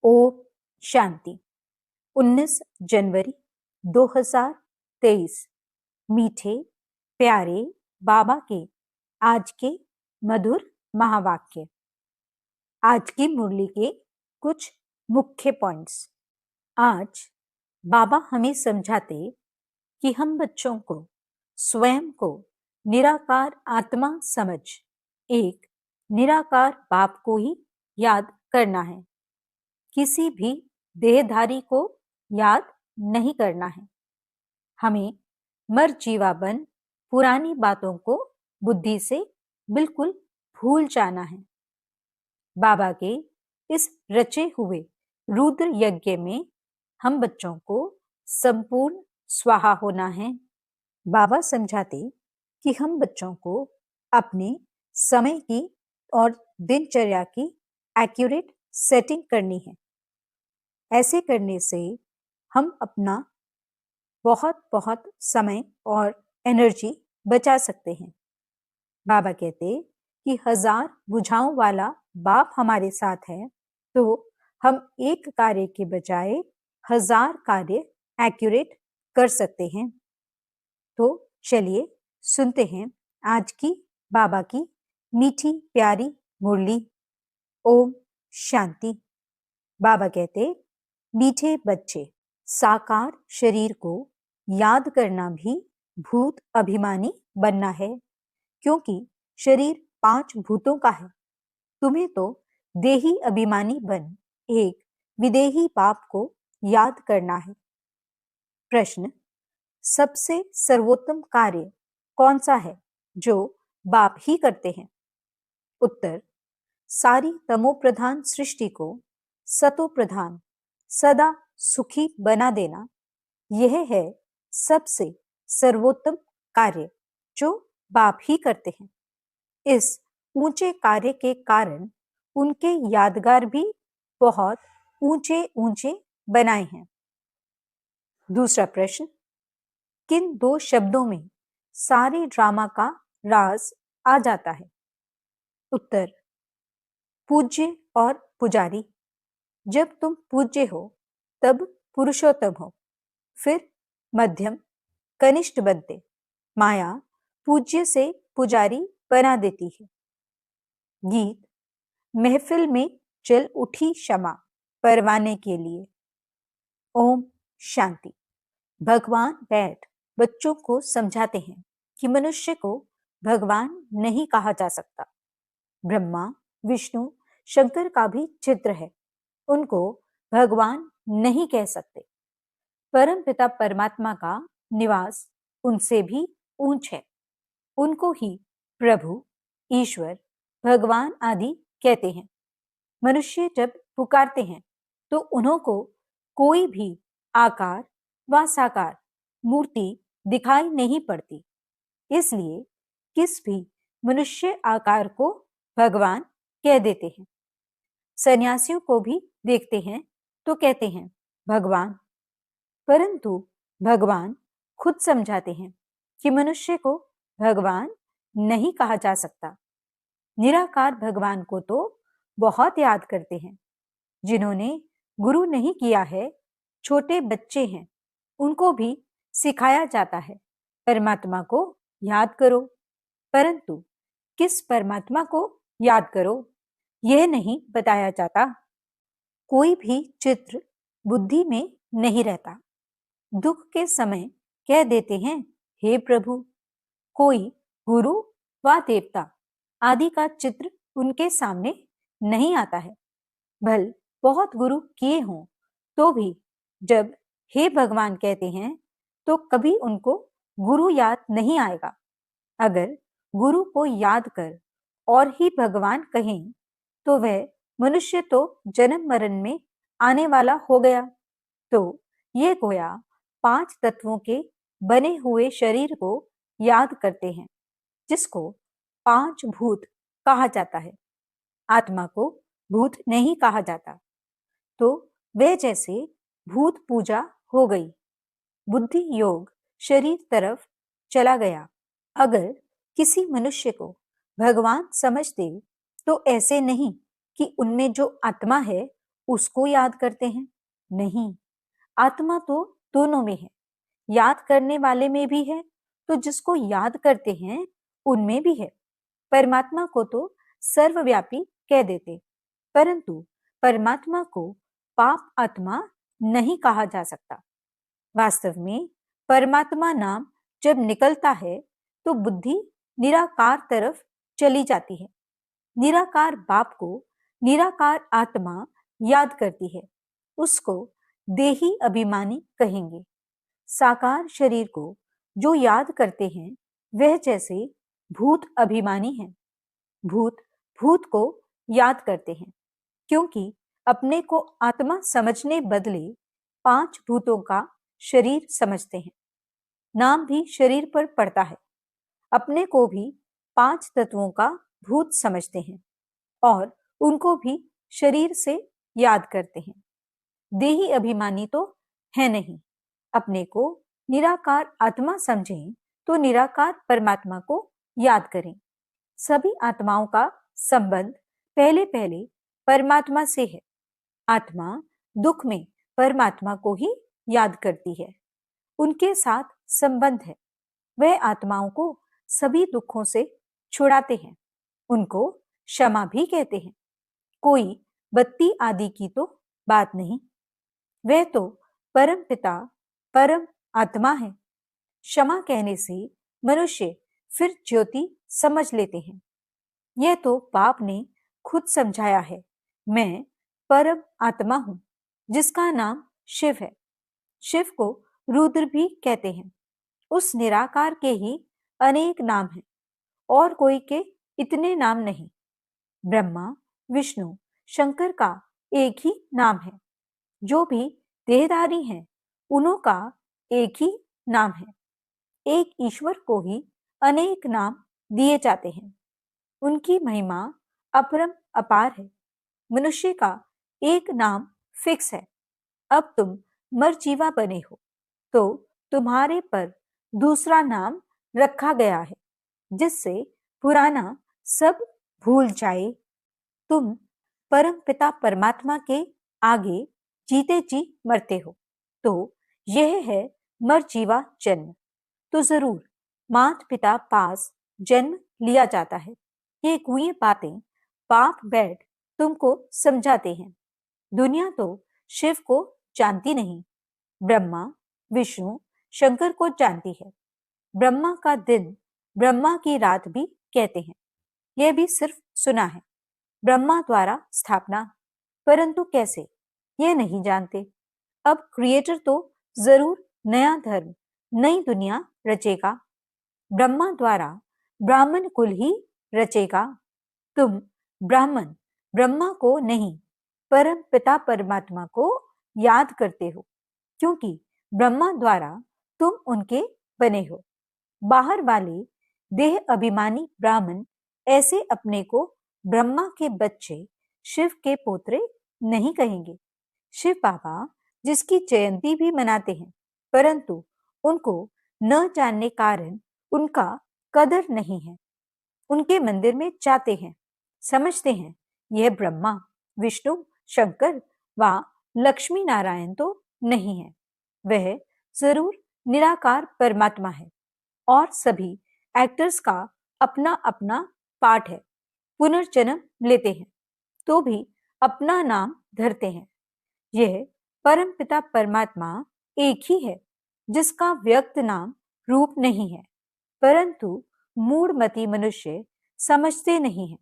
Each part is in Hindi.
ओम शांति। 19 जनवरी 2023। मीठे प्यारे बाबा के आज के मधुर महावाक्य। आज की मुरली के कुछ मुख्य पॉइंट्स। आज बाबा हमें समझाते कि हम बच्चों को स्वयं को निराकार आत्मा समझ एक निराकार बाप को ही याद करना है। किसी भी देहधारी को याद नहीं करना है। हमें मरजीवा बन पुरानी बातों को बुद्धि से बिल्कुल भूल जाना है। बाबा के इस रचे हुए रुद्र यज्ञ में हम बच्चों को संपूर्ण स्वाहा होना है। बाबा समझाते कि हम बच्चों को अपने समय की और दिनचर्या की एक्यूरेट सेटिंग करनी है। ऐसे करने से हम अपना बहुत समय और एनर्जी बचा सकते हैं। बाबा कहते कि 1000 भुजाओं वाला बाप हमारे साथ है, तो हम एक कार्य के बजाय 1000 कार्य एक्यूरेट कर सकते हैं। तो चलिए सुनते हैं आज की बाबा की मीठी प्यारी मुरली। ओम शांति। बाबा कहते, मीठे बच्चे, साकार शरीर को याद करना भी भूत अभिमानी बनना है, क्योंकि शरीर 5 भूतों का है। तुम्हें तो देही अभिमानी बन एक विदेही बाप को याद करना है। प्रश्न, सबसे सर्वोत्तम कार्य कौन सा है जो बाप ही करते हैं? उत्तर, सारी तमोप्रधान सृष्टि को सतो प्रधान सदा सुखी बना देना, यह है सबसे सर्वोत्तम कार्य जो बाप ही करते हैं। इस ऊंचे कार्य के कारण उनके यादगार भी बहुत ऊंचे ऊंचे बनाए हैं। दूसरा प्रश्न, किन 2 शब्दों में सारे ड्रामा का राज आ जाता है? उत्तर, पूज्य और पुजारी। जब तुम पूज्य हो तब पुरुषोत्तम हो, फिर मध्यम कनिष्ठ बनते। माया पूज्य से पुजारी बना देती है। गीत, महफिल में चल उठी क्षमा परवाने के लिए। ओम शांति। भगवान बैठ बच्चों को समझाते हैं कि मनुष्य को भगवान नहीं कहा जा सकता। ब्रह्मा विष्णु शंकर का भी चित्र है, उनको भगवान नहीं कह सकते। परम पिता परमात्मा का निवास उनसे भी ऊंच है, उनको ही प्रभु ईश्वर भगवान आदि कहते हैं। मनुष्य जब पुकारते हैं तो उन्हों को कोई भी आकार व साकार मूर्ति दिखाई नहीं पड़ती, इसलिए किस भी मनुष्य आकार को भगवान कह देते हैं। सन्यासियों को भी देखते हैं तो कहते हैं भगवान, परंतु भगवान खुद समझाते हैं कि मनुष्य को भगवान नहीं कहा जा सकता। निराकार भगवान को तो बहुत याद करते हैं। जिन्होंने गुरु नहीं किया है, छोटे बच्चे हैं, उनको भी सिखाया जाता है परमात्मा को याद करो, परंतु किस परमात्मा को याद करो यह नहीं बताया जाता। कोई भी चित्र बुद्धि में नहीं रहता। दुख के समय कह देते हैं हे प्रभु। कोई गुरु व देवता आदि का चित्र उनके सामने नहीं आता है। भल बहुत गुरु किए हों तो भी जब हे भगवान कहते हैं तो कभी उनको गुरु याद नहीं आएगा। अगर गुरु को याद कर और ही भगवान कहें तो वह मनुष्य तो जन्म मरण में आने वाला हो गया। तो ये गोया 5 तत्वों के बने हुए शरीर को याद करते हैं, जिसको 5 भूत कहा जाता है। आत्मा को भूत नहीं कहा जाता। तो वे जैसे भूत पूजा हो गई। बुद्धि योग शरीर तरफ चला गया। अगर किसी मनुष्य को भगवान समझते तो ऐसे नहीं कि उनमें जो आत्मा है उसको याद करते हैं? नहीं, आत्मा तो दोनों में है, याद करने वाले में भी है, तो जिसको याद करते हैं उनमें भी है। परमात्मा को तो सर्वव्यापी कह देते, परंतु परमात्मा को पाप आत्मा नहीं कहा जा सकता। वास्तव में परमात्मा नाम जब निकलता है तो बुद्धि निराकार तरफ चली जाती है। निराकार बाप को निराकार आत्मा याद करती है, उसको देही अभिमानी कहेंगे। साकार शरीर को जो याद करते हैं वह जैसे भूत अभिमानी हैं। भूत भूत को याद करते हैं, क्योंकि अपने को आत्मा समझने बदले 5 भूतों का शरीर समझते हैं। नाम भी शरीर पर पड़ता है। अपने को भी 5 तत्वों का भूत समझते हैं और उनको भी शरीर से याद करते हैं। देही अभिमानी तो है नहीं। अपने को निराकार आत्मा समझें तो निराकार परमात्मा को याद करें। सभी आत्माओं का संबंध पहले पहले परमात्मा से है। आत्मा दुख में परमात्मा को ही याद करती है, उनके साथ संबंध है। वह आत्माओं को सभी दुखों से छुड़ाते हैं, उनको क्षमा भी कहते हैं। कोई बत्ती आदि की तो बात नहीं, वह तो परम पिता परम आत्मा है। क्षमा कहने से मनुष्य फिर ज्योति समझ लेते हैं। यह तो बाप ने खुद समझाया है, मैं परम आत्मा हूं, जिसका नाम शिव है। शिव को रुद्र भी कहते हैं। उस निराकार के ही अनेक नाम हैं, और कोई के इतने नाम नहीं। ब्रह्मा विष्णु शंकर का एक ही नाम है। जो भी देहधारी हैं उन्हों का एक ही नाम है। एक ईश्वर को ही अनेक नाम दिए जाते हैं। उनकी महिमा अपरम अपार है। मनुष्य का एक नाम फिक्स है। अब तुम मरजीवा बने हो तो तुम्हारे पर दूसरा नाम रखा गया है, जिससे पुराना सब भूल जाए। तुम परम पिता परमात्मा के आगे जीते जी मरते हो, तो यह है मरजीवा जन्म। तो जरूर माता पिता पास जन्म लिया जाता है। ये कुएं बातें बाप बैठ तुमको समझाते हैं। दुनिया तो शिव को जानती नहीं, ब्रह्मा विष्णु शंकर को जानती है। ब्रह्मा का दिन ब्रह्मा की रात भी कहते हैं। यह भी सिर्फ सुना है, ब्रह्मा द्वारा स्थापना, परंतु कैसे यह नहीं जानते। अब क्रिएटर तो जरूर नया धर्म नई दुनिया रचेगा। ब्रह्मा द्वारा ब्राह्मण कुल ही रचेगा। तुम ब्राह्मण ब्रह्मा को नहीं, परम पिता परमात्मा को याद करते हो, क्योंकि ब्रह्मा द्वारा तुम उनके बने हो। बाहर वाले देह अभिमानी ब्राह्मण ऐसे अपने को ब्रह्मा के बच्चे शिव के पोत्रे नहीं कहेंगे। शिव बाबा जिसकी जयंती भी मनाते हैं, परंतु उनको न जानने कारण उनका कदर नहीं है। उनके मंदिर में जाते हैं, समझते हैं यह ब्रह्मा विष्णु शंकर व लक्ष्मी नारायण तो नहीं है, वह जरूर निराकार परमात्मा है। और सभी एक्टर्स का अपना अपना पार्ट है। पुनर्जन्म लेते हैं तो भी अपना नाम धरते हैं। यह परम पिता परमात्मा एक ही है, जिसका व्यक्त नाम रूप नहीं है, परंतु मूढ़मती मनुष्य समझते नहीं है।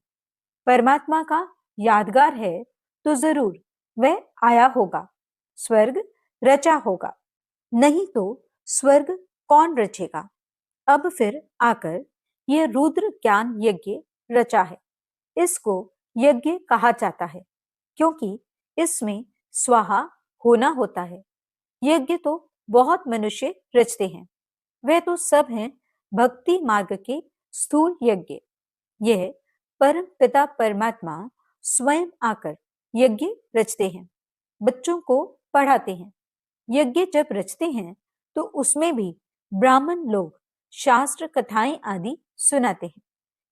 परमात्मा का यादगार है तो जरूर वह आया होगा, स्वर्ग रचा होगा, नहीं तो स्वर्ग कौन रचेगा। अब फिर आकर यह रुद्र ज्ञान यज्ञ रचा है। इसको यज्ञ कहा जाता है, क्योंकि इसमें स्वाहा होना होता है। यज्ञ तो बहुत मनुष्य रचते हैं, वे तो सब हैं भक्ति मार्ग के स्थूल यज्ञ। यह परम पिता परमात्मा स्वयं आकर यज्ञ रचते हैं, बच्चों को पढ़ाते हैं। यज्ञ जब रचते हैं तो उसमें भी ब्राह्मण लोग शास्त्र कथाएं आदि सुनाते हैं।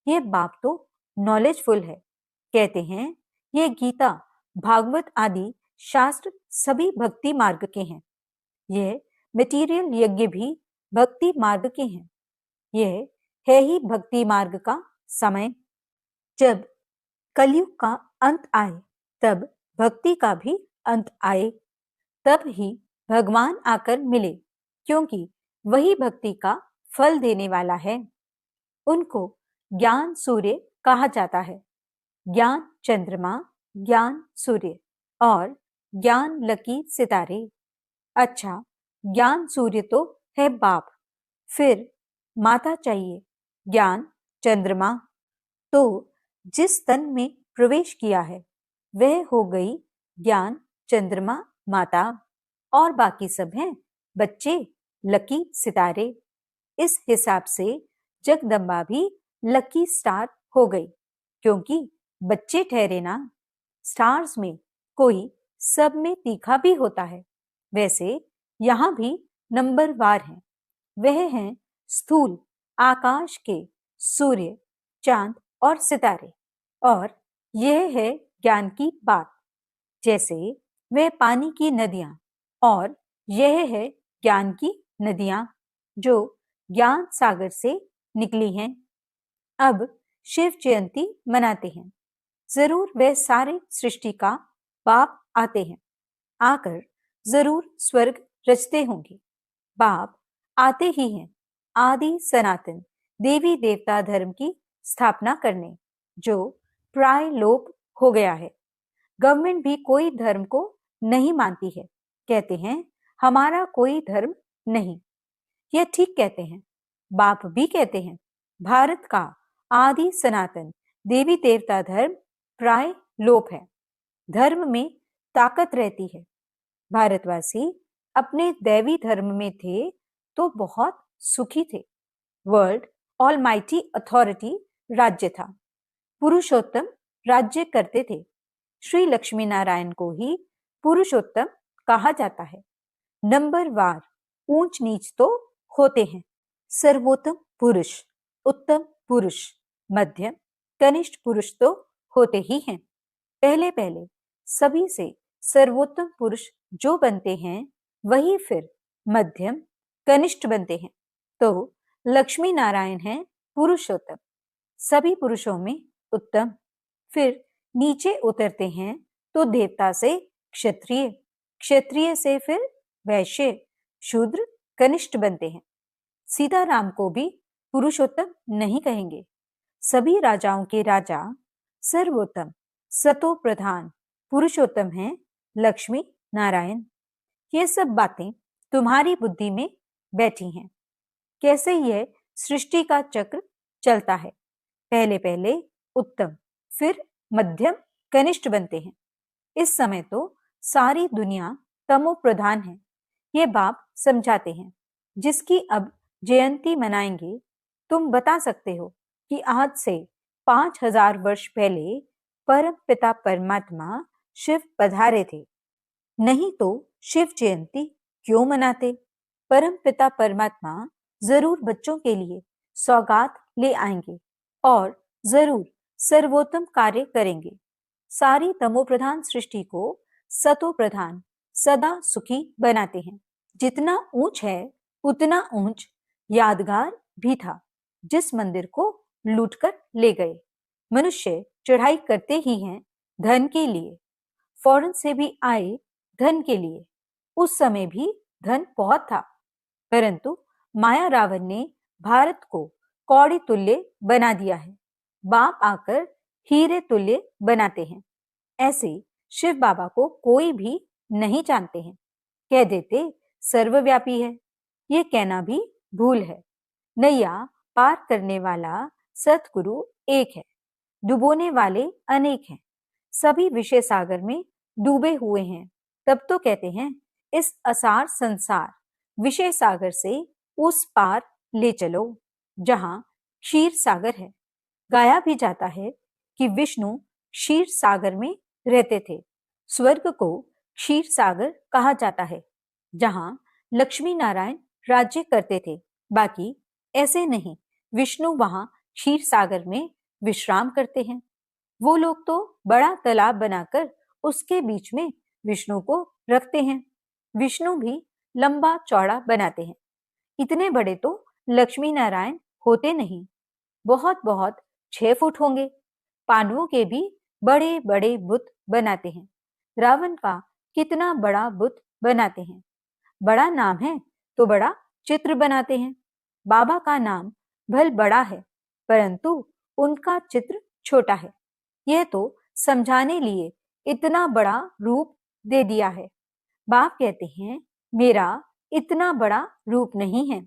ये बाप तो नॉलेजफुल है, कहते हैं ये गीता भागवत आदि शास्त्र सभी भक्ति मार्ग के हैं। यह मटेरियल यज्ञ भी भक्ति मार्ग के हैं। यह है ही भक्ति मार्ग का समय। जब कलयुग का अंत आए तब भक्ति का भी अंत आए, तब ही भगवान आकर मिले, क्योंकि वही भक्ति का फल देने वाला है। उनको ज्ञान सूर्य कहा जाता है। ज्ञान चंद्रमा, ज्ञान सूर्य और ज्ञान लकी सितारे। अच्छा, ज्ञान सूर्य तो है बाप, फिर माता चाहिए ज्ञान चंद्रमा। तो जिस तन में प्रवेश किया है वह हो गई ज्ञान चंद्रमा माता, और बाकी सब हैं बच्चे लकी सितारे। इस हिसाब से जगदम्बा भी लकी स्टार हो गई, क्योंकि बच्चे ठहरे ना। स्टार्स में कोई सब में तीखा भी होता है, वैसे यहाँ भी नंबरवार हैं। वह हैं स्थूल आकाश के सूर्य, चांद और सितारे, और यह है ज्ञान की बात। जैसे वह पानी की नदियां, और यह है ज्ञान की नदियां जो ज्ञान सागर से निकली हैं। अब शिव जयंती मनाते हैं। जरूर वह सारे सृष्टि का बाप आते हैं, आकर जरूर स्वर्ग रचते होंगे। बाप आते ही हैं आदि सनातन देवी देवता धर्म की स्थापना करने, जो प्राय लोप हो गया है। गवर्नमेंट भी कोई धर्म को नहीं मानती है, कहते हैं हमारा कोई धर्म नहीं। यह ठीक कहते हैं। बाप भी कहते हैं भारत का आदि सनातन देवी देवता धर्म प्राय लोप है। धर्म में ताकत रहती है। भारतवासी अपने दैवी धर्म में थे तो बहुत सुखी थे। वर्ल्ड ऑलमाइटी अथॉरिटी राज्य था। पुरुषोत्तम राज्य करते थे। श्री लक्ष्मी नारायण को ही पुरुषोत्तम कहा जाता है। नंबरवार ऊंच नीच तो होते हैं। सर्वोत्तम पुरुष, उत्तम पुरुष, मध्यम, कनिष्ठ पुरुष तो होते ही हैं। पहले पहले सभी से सर्वोत्तम पुरुष जो बनते हैं वही फिर मध्यम कनिष्ठ बनते हैं। तो लक्ष्मी नारायण हैं पुरुषोत्तम, सभी पुरुषों में उत्तम। फिर नीचे उतरते हैं तो देवता से क्षत्रिय, क्षत्रिय से फिर वैश्य, शूद्र, कनिष्ठ बनते हैं। सीताराम को भी पुरुषोत्तम नहीं कहेंगे। सभी राजाओं के राजा सर्वोत्तम सतो प्रधान पुरुषोत्तम हैं लक्ष्मी नारायण। ये सब बातें तुम्हारी बुद्धि में बैठी हैं। कैसे यह सृष्टि का चक्र चलता है। पहले पहले उत्तम, फिर मध्यम, कनिष्ठ बनते हैं। इस समय तो सारी दुनिया तमो प्रधान है। ये बाप समझाते हैं। जिसकी अब जयंती मनाएंगे, तुम बता सकते हो कि आज से 5000 वर्ष पहले परम पिता परमात्मा शिव पधारे थे। नहीं तो शिव जयंती क्यों मनाते। परम पिता परमात्मा जरूर बच्चों के लिए सौगात ले आएंगे और जरूर सर्वोत्तम कार्य करेंगे। सारी तमोप्रधान सृष्टि को सतो प्रधान सदा सुखी बनाते हैं। जितना ऊंच है उतना ऊंच यादगार भी था, जिस मंदिर को लूटकर ले गए। मनुष्य चढ़ाई करते ही हैं धन के लिए, फौरन से भी आए धन के लिए। उस समय भी धन बहुत था, परंतु माया रावण ने भारत को कौड़ी तुल्य बना दिया है। बाप आकर हीरे तुल्य बनाते हैं। ऐसे शिव बाबा को कोई भी नहीं जानते हैं। कह देते सर्वव्यापी है। ये कहना भी भूल है। नैया पार करने वाला सतगुरु एक है, डुबोने वाले अनेक हैं। सभी विषय सागर में डूबे हुए हैं। तब तो कहते हैं इस असार संसार विषय सागर से उस पार ले चलो जहां क्षीर सागर है। गाया भी जाता है कि विष्णु क्षीर सागर में रहते थे। स्वर्ग को क्षीर सागर कहा जाता है, जहां लक्ष्मी नारायण राज्य करते थे। बाकी ऐसे नहीं, विष्णु वहां क्षीर सागर में विश्राम करते हैं। वो लोग तो बड़ा तालाब बनाकर उसके बीच में विष्णु को रखते हैं। विष्णु भी लंबा चौड़ा बनाते हैं। इतने बड़े तो लक्ष्मी नारायण होते नहीं, बहुत बहुत 6 फुट होंगे। पांडवों के भी बड़े बड़े बुत बनाते हैं। रावण का कितना बड़ा बुत बनाते हैं। बड़ा नाम है तो बड़ा चित्र बनाते हैं। बाबा का नाम भल बड़ा है, परंतु उनका चित्र छोटा है। यह तो समझाने लिए इतना बड़ा रूप दे दिया है। बाप कहते हैं, मेरा इतना बड़ा रूप नहीं है।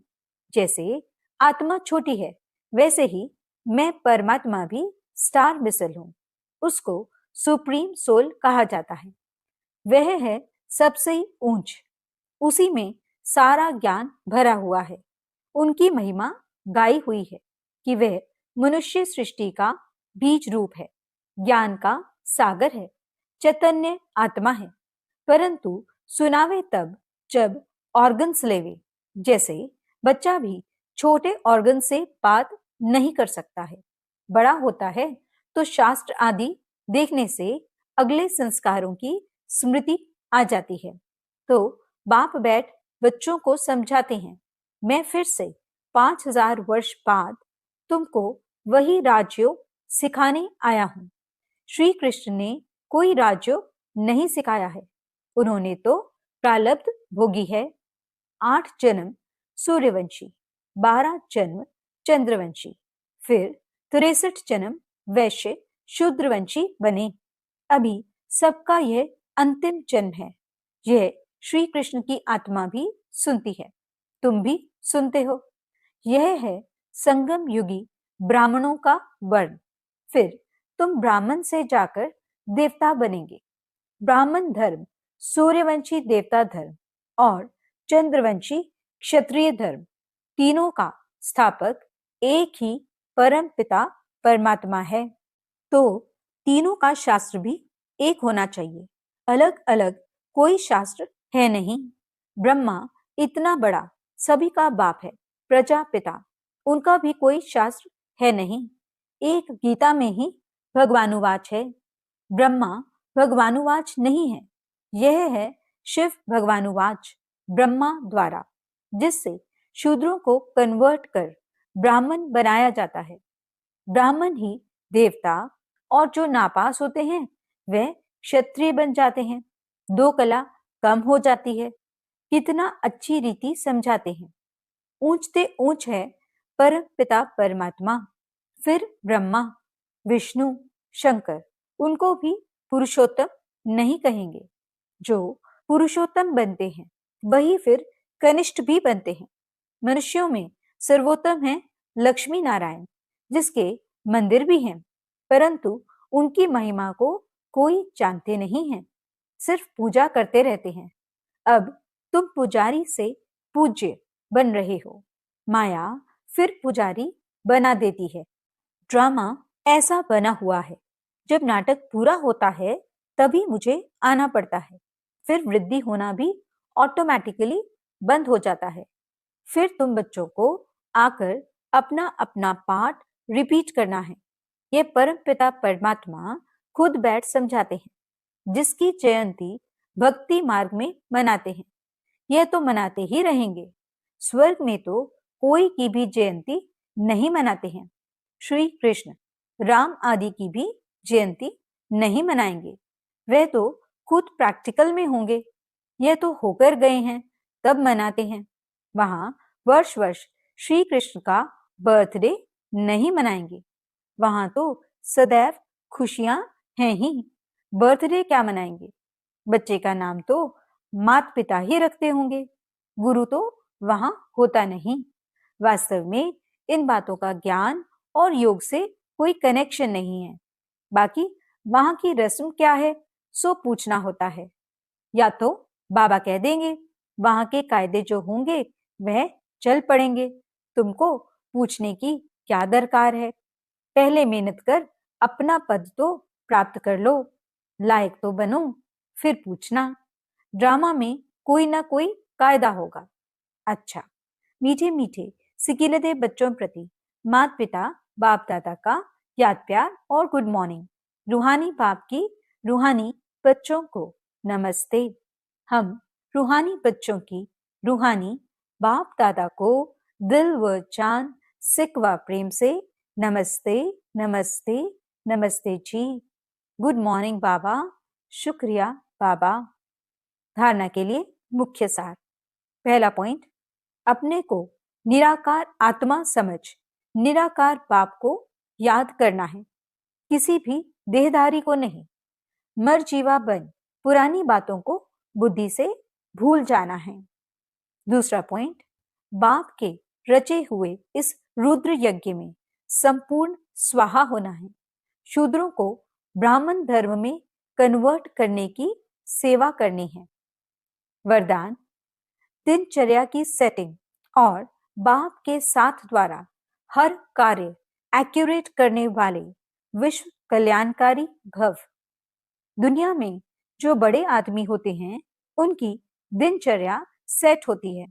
जैसे आत्मा छोटी है, वैसे ही मैं परमात्मा भी स्टार मिसल हूं। उसको सुप्रीम सोल कहा जाता है। वह है सबसे ऊंच। उसी में सारा ज्ञान भरा हुआ है। उनकी महिमा गाई हुई है कि वह मनुष्य सृष्टि का बीज रूप है, ज्ञान का सागर है, चैतन्य आत्मा है। परंतु सुनावे तब जब ऑर्गन्स लेवे। जैसे बच्चा भी छोटे ऑर्गन से बात नहीं कर सकता है। बड़ा होता है तो शास्त्र आदि देखने से अगले संस्कारों की स्मृति आ जाती है। तो बाप बैठ बच्चों को समझाते हैं, मैं फिर से 5000 वर्ष बाद तुमको वही राजयोग सिखाने आया हूं। श्री कृष्ण ने कोई राजयोग नहीं सिखाया है। उन्होंने तो प्रारब्ध भोगी है। 8 जन्म सूर्यवंशी, 12 जन्म चंद्रवंशी, फिर 63 जन्म वैश्य शूद्रवंशी बने। अभी सबका यह अंतिम जन्म है। यह श्री कृष्ण की आत्मा भी सुनती है, तुम भी सुनते हो। यह है संगम युगी ब्राह्मणों का वर्ण। फिर तुम ब्राह्मण से जाकर देवता बनेंगे। ब्राह्मण धर्म, सूर्यवंशी देवता धर्म और चंद्रवंशी क्षत्रिय धर्म, तीनों का स्थापक एक ही परम पिता परमात्मा है। तो तीनों का शास्त्र भी एक होना चाहिए। अलग अलग कोई शास्त्र है नहीं। ब्रह्मा इतना बड़ा, सभी का बाप है, प्रजापिता, उनका भी कोई शास्त्र है नहीं। एक गीता में ही भगवानुवाच है। ब्रह्मा भगवानुवाच नहीं है, यह है शिव भगवानुवाच ब्रह्मा द्वारा, जिससे शूद्रों को कन्वर्ट कर ब्राह्मण बनाया जाता है। ब्राह्मण ही देवता, और जो नापास होते हैं वह क्षत्रिय बन जाते हैं। 2 कला कम हो जाती है। कितना अच्छी रीति समझाते हैं। ऊंचते ऊंच है परम पिता परमात्मा, फिर ब्रह्मा, विष्णु, शंकर, उनको भी पुरुषोत्तम नहीं कहेंगे। जो पुरुषोत्तम बनते हैं वही फिर कनिष्ठ भी बनते हैं। मनुष्यों में सर्वोत्तम है लक्ष्मी नारायण, जिसके मंदिर भी हैं, परंतु उनकी महिमा को कोई जानते नहीं है, सिर्फ पूजा करते रहते हैं। अब तुम पुजारी से पूज्य बन रहे हो। माया फिर पुजारी बना देती है। ड्रामा ऐसा बना हुआ है, जब नाटक पूरा होता है तभी मुझे आना पड़ता है। फिर वृद्धि होना भी ऑटोमेटिकली बंद हो जाता है। फिर तुम बच्चों को आकर अपना अपना पाठ रिपीट करना है। ये परम पिता परमात्मा खुद बैठ समझाते हैं, जिसकी जयंती भक्ति मार्ग में मनाते हैं। यह तो मनाते ही रहेंगे। स्वर्ग में तो कोई की भी जयंती नहीं मनाते हैं। श्री कृष्ण, राम आदि की भी जयंती नहीं मनाएंगे। वह तो खुद प्रैक्टिकल में होंगे। यह तो होकर गए हैं, तब मनाते हैं। वहां वर्ष वर्ष श्री कृष्ण का बर्थडे नहीं मनाएंगे। वहां तो सदैव खुशियां हैं ही। बर्थडे क्या मनाएंगे? बच्चे का नाम तो माता पिता ही रखते होंगे। गुरु तो वहां होता नहीं। वास्तव में इन बातों का ज्ञान और योग से कोई कनेक्शन नहीं है। बाकी वहां की रस्म क्या है सो पूछना होता है। या तो बाबा कह देंगे, वहां के कायदे जो होंगे वह चल पड़ेंगे। तुमको पूछने की क्या दरकार है? पहले मेहनत कर अपना पद तो प्राप्त कर लो, लायक तो बनो, फिर पूछना। ड्रामा में कोई ना कोई कायदा होगा। अच्छा, मीठे मीठे सिकिलते बच्चों प्रति माता पिता बाप दादा का याद प्यार और गुड मॉर्निंग। रूहानी बाप की रूहानी बच्चों को नमस्ते। हम रूहानी बच्चों की रूहानी बाप दादा को दिल व जान सिक व प्रेम से नमस्ते नमस्ते नमस्ते जी। गुड मॉर्निंग बाबा। शुक्रिया बाबा। धारणा के लिए मुख्य सार। पहला पॉइंट, अपने को निराकार आत्मा समझ निराकार बाप को याद करना है, किसी भी देहधारी को नहीं। मरजीवा बन पुरानी बातों को बुद्धि से भूल जाना है। दूसरा पॉइंट, बाप के रचे हुए इस रुद्र यज्ञ में संपूर्ण स्वाहा होना है। शूद्रों को ब्राह्मण धर्म में कन्वर्ट करने की सेवा करनी है। वरदान, दिनचर्या की सेटिंग और बाप के साथ द्वारा हर कार्य एक्यूरेट करने वाले विश्व कल्याणकारी भव। दुनिया में जो बड़े आदमी होते हैं उनकी दिनचर्या सेट होती है।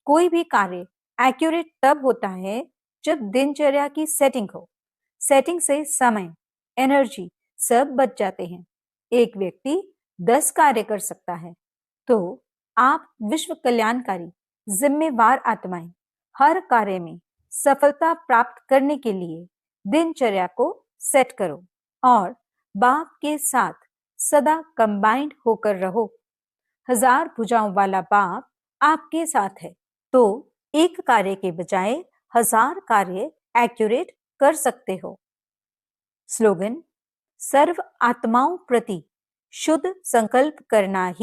कोई भी कार्य एक्यूरेट तब होता है जब दिनचर्या की सेटिंग हो। सेटिंग से समय, एनर्जी सब बच जाते हैं। एक व्यक्ति 10 कार्य कर सकता है, तो आप विश्व कल्याणकारी जिम्मेवार आत्माएं हर कार्य में सफलता प्राप्त करने के लिए दिनचर्या को सेट करो और बाप के साथ सदा कंबाइंड होकर रहो। 1000 भुजाओं वाला बाप आपके साथ है, तो एक कार्य के बजाय 1000 कार्य एक्यूरेट कर सकते हो। स्लोगन, सर्व आत्माओं प्रति शुद्ध संकल्प करना ही